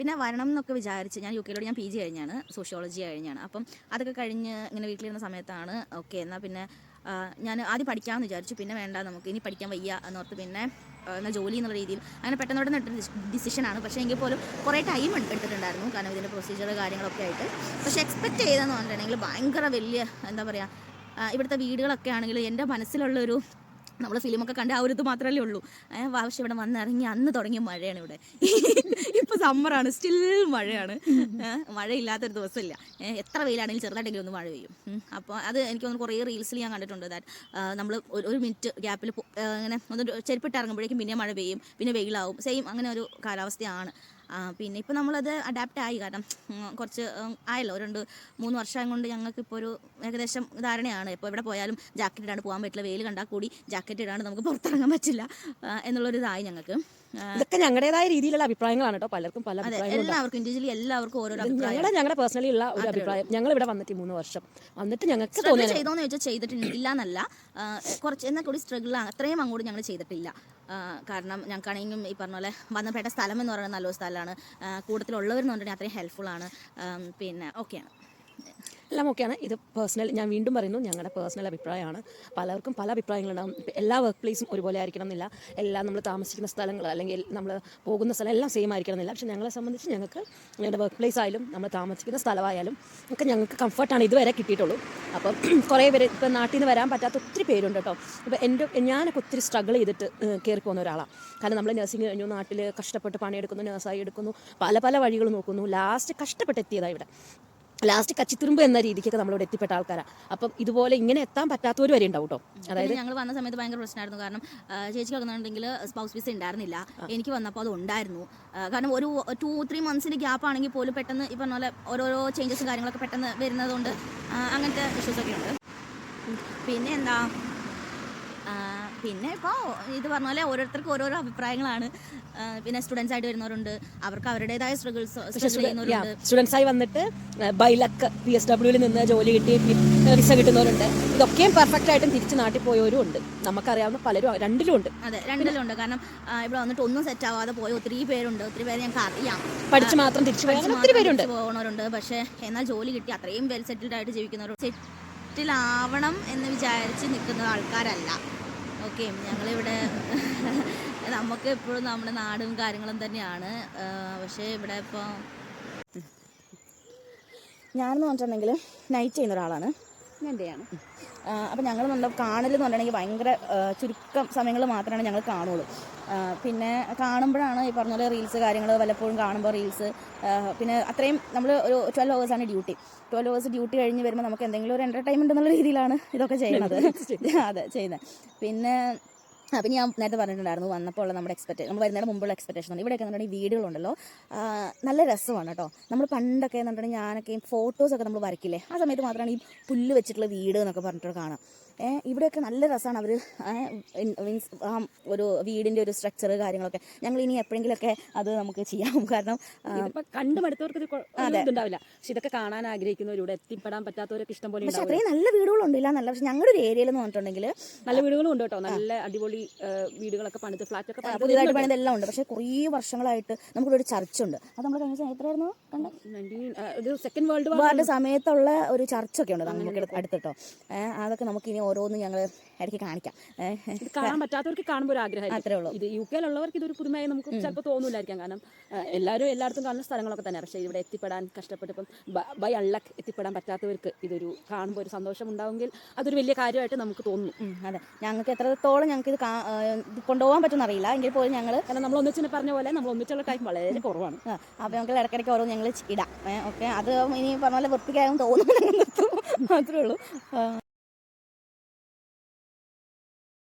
പിന്നെ വരണം എന്നൊക്കെ വിചാരിച്ച് ഞാൻ UK ഞാൻ PG കഴിഞ്ഞാണ്, സോഷ്യോളജി കഴിഞ്ഞാണ്. അപ്പം അതൊക്കെ കഴിഞ്ഞ് ഇങ്ങനെ വീട്ടിലിരുന്ന സമയത്താണ് ഓക്കെ എന്നാൽ പിന്നെ ഞാൻ ആദ്യം പഠിക്കാമെന്ന് വിചാരിച്ചു. പിന്നെ വേണ്ട, നമുക്ക് ഇനി പഠിക്കാൻ വയ്യ എന്നോർത്ത് പിന്നെ എന്നാൽ ജോലി എന്നുള്ള രീതിയിൽ അങ്ങനെ പെട്ടെന്നോടെ എടുത്ത ഡിസിഷനാണ്. പക്ഷേ എങ്കിൽ പോലും കുറേ ടൈം എടുത്തിട്ടുണ്ടായിരുന്നു, കാരണം ഇതിൻ്റെ പ്രൊസീജിയർ കാര്യങ്ങളൊക്കെ ആയിട്ട്. പക്ഷേ എക്സ്പെക്റ്റ് ചെയ്തതെന്ന് പറഞ്ഞിട്ടുണ്ടെങ്കിൽ ഭയങ്കര വലിയ എന്താ പറയുക, ഇവിടുത്തെ വീടുകളൊക്കെ ആണെങ്കിൽ എൻ്റെ മനസ്സിലുള്ളൊരു നമ്മൾ ഫിലിമൊക്കെ കണ്ട് ആ ഒരു ഇത് മാത്രമല്ലേ ഉള്ളൂ. പക്ഷേ ഇവിടെ വന്നിറങ്ങി അന്ന് തുടങ്ങിയ മഴയാണ് ഇവിടെ. ഇപ്പോൾ സമ്മറാണ്, സ്റ്റിൽ മഴയാണ്. മഴയില്ലാത്തൊരു ദിവസമില്ല. എത്ര വെയിലാണെങ്കിലും ചെറുതായിട്ടെങ്കിലും ഒന്ന് മഴ പെയ്യും. അപ്പോൾ അത് എനിക്ക് തോന്നുന്നു കുറേ റീൽസിൽ ഞാൻ കണ്ടിട്ടുണ്ട്. നമ്മൾ ഒരു മിനിറ്റ് ഗ്യാപ്പിൽ ഇങ്ങനെ ഒന്ന് ചെരുപ്പിട്ട് ഇറങ്ങുമ്പോഴേക്കും പിന്നെ മഴ പെയ്യും, പിന്നെ വെയിലാവും, സെയിം അങ്ങനെ ഒരു കാലാവസ്ഥയാണ്. പിന്നെ ഇപ്പോൾ നമ്മളത് അഡാപ്റ്റ് ആയി, കാരണം കുറച്ച് ആയല്ലോ, 2-3 വർഷം കൊണ്ട് ഞങ്ങൾക്കിപ്പോൾ ഒരു ഏകദേശം ധാരണയാണ്. ഇപ്പോൾ എവിടെ പോയാലും ജാക്കറ്റ് ഇടാണ്ട് പോകാൻ പറ്റില്ല, വെയിൽ കണ്ടാൽ കൂടി ജാക്കറ്റ് ഇടാണ്ട് നമുക്ക് പുറത്തിറങ്ങാൻ പറ്റില്ല എന്നുള്ളൊരിതായി ഞങ്ങൾക്ക്. ഇതൊക്കെ ഞങ്ങളുടേതായ രീതിയിലുള്ള അഭിപ്രായങ്ങളാണ് കേട്ടോ. പലർക്കും പല എല്ലാവർക്കും ഇൻഡിവിജ്വലി എല്ലാവർക്കും ഓരോ അഭിപ്രായം. ഞങ്ങളുടെ പേഴ്സണലി ഉള്ള ഒരു അഭിപ്രായം, ഞങ്ങൾ ഇവിടെ വന്നിട്ട് 3 വർഷം വന്നിട്ട് ഞങ്ങൾക്ക് ചെയ്തോന്ന് ചോദിച്ചാൽ ചെയ്തിട്ടില്ല എന്നല്ല, കുറച്ച് എന്നാൽ കൂടി സ്ട്രഗിളാണ്. അത്രയും അങ്ങോട്ട് ഞങ്ങൾ ചെയ്തിട്ടില്ല. കാരണം ഞങ്ങൾക്കാണെങ്കിലും ഈ പറഞ്ഞ പോലെ വന്നപ്പെട്ട സ്ഥലം എന്ന് പറയുന്നത് നല്ലൊരു സ്ഥലമാണ്, കൂട്ടത്തിലുള്ളവരെന്ന് പറഞ്ഞിട്ടുണ്ടെങ്കിൽ അത്രയും ഹെൽപ്ഫുള്ളാണ്. പിന്നെ ഓക്കെയാണ്, എല്ലാം ഓക്കെയാണ്. ഇത് പേഴ്സണൽ, ഞാൻ വീണ്ടും പറയുന്നു, ഞങ്ങളുടെ പേഴ്സണൽ അഭിപ്രായമാണ്. പലർക്കും പല അഭിപ്രായങ്ങളുണ്ടാകും. എല്ലാ വർക്ക് പ്ലേസും ഒരുപോലെ ആയിരിക്കണം എന്നില്ല, എല്ലാം നമ്മൾ താമസിക്കുന്ന സ്ഥലങ്ങൾ അല്ലെങ്കിൽ നമ്മൾ പോകുന്ന സ്ഥലം എല്ലാം സെയിം ആയിരിക്കണം എന്നില്ല. പക്ഷേ ഞങ്ങളെ സംബന്ധിച്ച് ഞങ്ങൾക്ക് ഞങ്ങളുടെ വർക്ക് പ്ലേസ് ആയാലും നമ്മൾ താമസിക്കുന്ന സ്ഥലമായാലും ഒക്കെ ഞങ്ങൾക്ക് കംഫർട്ടാണ് ഇതുവരെ കിട്ടിയിട്ടുള്ളൂ. അപ്പം കുറേ പേര് ഇപ്പം നാട്ടിൽ നിന്ന് വരാൻ പറ്റാത്ത ഒത്തിരി പേരുണ്ട് കേട്ടോ. ഇപ്പോൾ ഞാനൊക്കെ ഒത്തിരി സ്ട്രഗിൾ ചെയ്തിട്ട് കയറി പോകുന്ന ഒരാളാണ്. കാരണം നമ്മൾ നഴ്സിംഗ് കഴിഞ്ഞു, നാട്ടിൽ കഷ്ടപ്പെട്ട് പണിയെടുക്കുന്നു, നഴ്സായി എടുക്കുന്നു, പല പല വഴികൾ നോക്കുന്നു, ലാസ്റ്റ് കഷ്ടപ്പെട്ട് എത്തിയതാണ് ഇവിടെ. ലാസ്റ്റ് കച്ചിത്തുരുമ്പ് എന്ന രീതിക്കൊക്കെ നമ്മളിവിടെ എത്തിപ്പെട്ട ആൾക്കാരാണ്. അപ്പം ഇതുപോലെ ഇങ്ങനെ എത്താൻ പറ്റാത്തവർ വരെ ഉണ്ടാവും കേട്ടോ. അതായത് ഞങ്ങൾ വന്ന സമയത്ത് ഭയങ്കര പ്രശ്നമായിരുന്നു, കാരണം ചേച്ചിക്ക് വന്നിട്ടുണ്ടെങ്കിൽ സ്പൗസ് വിസ ഉണ്ടായിരുന്നില്ല, എനിക്ക് വന്നപ്പോൾ അത് ഉണ്ടായിരുന്നു. കാരണം ഒരു 2-3 മന്ത്സിൻ്റെ ഗ്യാപ്പ് ആണെങ്കിൽ പോലും പെട്ടെന്ന് ഈ പറഞ്ഞ പോലെ ഓരോരോ ചേഞ്ചസും കാര്യങ്ങളൊക്കെ പെട്ടെന്ന് വരുന്നതുകൊണ്ട് അങ്ങനത്തെ ഇഷ്യൂസൊക്കെ ഉണ്ട്. പിന്നെ എന്താ, പിന്നെ ഇപ്പോൾ ഇത് പറഞ്ഞ പോലെ ഓരോരുത്തർക്കും ഓരോരോ അഭിപ്രായങ്ങളാണ്. പിന്നെ സ്റ്റുഡൻസ് ആയിട്ട് വരുന്നവരുണ്ട്, അവർക്ക് അവരുടേതായ സ്ട്രഗിൾസ് ചെയ്യുന്നവരുണ്ട്. സ്റ്റുഡൻസ് ആയി വന്നിട്ട് ബൈലക്ക് PSWയിൽ നിന്ന് ജോലി കിട്ടി വിസ കിട്ടുന്നവരുണ്ട്. ഇതൊക്കെയും പെർഫെക്റ്റ് ആയിട്ടും തിരിച്ച് നാട്ടിൽ പോയവരും ഉണ്ട്, നമുക്കറിയാവുന്ന പലരും രണ്ടിലും ഉണ്ട്. അതെ, രണ്ടിലും ഉണ്ട്. കാരണം ഇവിടെ വന്നിട്ട് ഒന്നും സെറ്റ് ആവാതെ പോയ ഒത്തിരി പേരുണ്ട്, ഒത്തിരി പേര് ഞങ്ങൾക്ക് അറിയാം. പഠിച്ച് മാത്രം തിരിച്ചു പോയാൽ ഒത്തിരി പേരുണ്ട്, പോകുന്നവരുണ്ട്. പക്ഷേ എന്നാൽ ജോലി കിട്ടി അത്രയും വെൽ സെറ്റിൽഡ് ആയിട്ട് ജീവിക്കുന്നവരുണ്ട്. സെറ്റിലാവണം എന്ന് വിചാരിച്ച് നിൽക്കുന്ന ആൾക്കാരല്ല. ഓക്കെ, ഞങ്ങളിവിടെ നമുക്ക് എപ്പോഴും നമ്മുടെ നാടും കാര്യങ്ങളും തന്നെയാണ്. പക്ഷേ ഇവിടെ ഇപ്പോൾ ഞാനെന്ന് പറഞ്ഞിട്ടുണ്ടെങ്കിൽ നൈറ്റ് ചെയ്യുന്ന ഒരാളാണ്, എൻ്റെയാണ്. അപ്പം ഞങ്ങൾ കാണലെന്ന് പറഞ്ഞിട്ടുണ്ടെങ്കിൽ ഭയങ്കര ചുരുക്കം സമയങ്ങൾ മാത്രമാണ് ഞങ്ങൾ കാണുള്ളൂ. പിന്നെ കാണുമ്പോഴാണ് ഈ പറഞ്ഞ പോലെ റീൽസ് കാര്യങ്ങൾ വല്ലപ്പോഴും കാണുമ്പോൾ റീൽസ്. പിന്നെ അത്രയും നമ്മൾ ഒരു 12 hours ഡ്യൂട്ടി. 12 hours ഡ്യൂട്ടി കഴിഞ്ഞ് വരുമ്പോൾ നമുക്ക് എന്തെങ്കിലും ഒരു എൻ്റർടൈൻമെൻറ്റ് എന്നുള്ള രീതിയിലാണ് ഇതൊക്കെ ചെയ്യുന്നത്. അതെ, ചെയ്യുന്നത്. പിന്നെ ഞാൻ നേരത്തെ പറഞ്ഞിട്ടുണ്ടായിരുന്നു, വന്നപ്പോൾ ഉള്ള നമ്മുടെ നമ്മൾ വരുന്നതിന് മുമ്പുള്ള എക്സ്പെക്ടേഷൻ ഉണ്ട്. ഇവിടെയൊക്കെ എന്നുണ്ടെങ്കിൽ വീടുകളുണ്ടല്ലോ, നല്ല രസമാണ് കേട്ടോ. നമ്മൾ പണ്ടൊക്കെ എന്നുണ്ടെങ്കിൽ ഞാനൊക്കെ ഫോട്ടോസൊക്കെ നമ്മൾ വരയ്ക്കില്ലേ, ആ സമയത്ത് മാത്രമാണ് ഈ പുല്ല് വെച്ചിട്ടുള്ള വീട് എന്നൊക്കെ പറഞ്ഞിട്ട് കാണാം. ഇവിടെയൊക്കെ നല്ല രസമാണ്. അവർ മീൻസ് ഒരു വീടിൻ്റെ ഒരു സ്ട്രക്ചർ കാര്യങ്ങളൊക്കെ ഞങ്ങൾ ഇനി എപ്പോഴെങ്കിലുമൊക്കെ അത് നമുക്ക് ചെയ്യാം. കാരണം കണ്ടുമടുത്തവർക്ക് ഇതുണ്ടാവില്ല, പക്ഷെ ഇതൊക്കെ കാണാൻ ആഗ്രഹിക്കുന്നവരിവിടെ എത്തിപ്പെടാൻ പറ്റാത്തവരൊക്കെ ഇഷ്ടം പോലെ. പക്ഷേ അത്രയും നല്ല വീടുകളുണ്ട്, ഇല്ല നല്ല. പക്ഷെ ഞങ്ങളുടെ ഒരു ഏരിയയിൽ എന്ന് പറഞ്ഞിട്ടുണ്ടെങ്കിൽ നല്ല വീടുകളും ഉണ്ട് കേട്ടോ, നല്ല അടിപൊളി വീടുകളൊക്കെ പണിത് ഫ്ലാറ്റൊക്കെ പുതിയതായിട്ട് പണിതെല്ലാം ഉണ്ട്. പക്ഷേ കുറേ വർഷങ്ങളായിട്ട് നമുക്കിവിടെ ഒരു ചർച്ചുണ്ട്. അത് നമ്മൾ കഴിഞ്ഞ എത്രയായിരുന്നു കണ്ടത്, സെക്കൻഡ് വേൾഡ് വാറിന്റെ സമയത്തുള്ള ഒരു ചർച്ചൊക്കെ ഉണ്ട് നമുക്ക് അടുത്തിട്ടോ. അതൊക്കെ നമുക്ക് ഇനി ഓരോന്ന് ഞങ്ങൾ ഇടയ്ക്ക് കാണിക്കാം. കാണാൻ പറ്റാത്തവർക്ക് കാണുമ്പോൾ ഒരു ആഗ്രഹം അത്രേ ഉള്ളൂ. ഇത് UK ഉള്ളവർക്ക് ഇതൊരു പുതുമയായി നമുക്ക് ചിലപ്പോൾ തോന്നൂലായിരിക്കാം, കാരണം എല്ലാവരും എല്ലായിടത്തും കാണുന്ന സ്ഥലങ്ങളൊക്കെ തന്നെ. പക്ഷേ ഇവിടെ എത്തിപ്പെടാൻ കഷ്ടപ്പെട്ടിപ്പം ബൈ അൺലക്ക് എത്തിപ്പെടാൻ പറ്റാത്തവർക്ക് ഇതൊരു കാണുമ്പോൾ ഒരു സന്തോഷം ഉണ്ടാവുമെങ്കിൽ അതൊരു വലിയ കാര്യമായിട്ട് നമുക്ക് തോന്നുന്നു. അതെ, ഞങ്ങൾക്ക് എത്രത്തോളം ഞങ്ങൾക്ക് ഇത് കൊണ്ടുപോകാൻ പറ്റുമെന്ന് അറിയില്ല, എങ്കിൽ പോലും ഞങ്ങൾ, കാരണം നമ്മൾ ഒന്നിച്ചിന് പറഞ്ഞ പോലെ നമ്മൾ ഒന്നിച്ചുള്ള ടൈം വളരെ കുറവാണ്. അപ്പോൾ ഞങ്ങൾക്ക് ഇടയ്ക്കിടയ്ക്ക് ഓരോ ഞങ്ങൾ ഇടാം. ഓക്കെ, അത് ഇനി പറഞ്ഞ പോലെ വൃത്തിക്കായും തോന്നുന്നു, മാത്രമേ ഉള്ളൂ.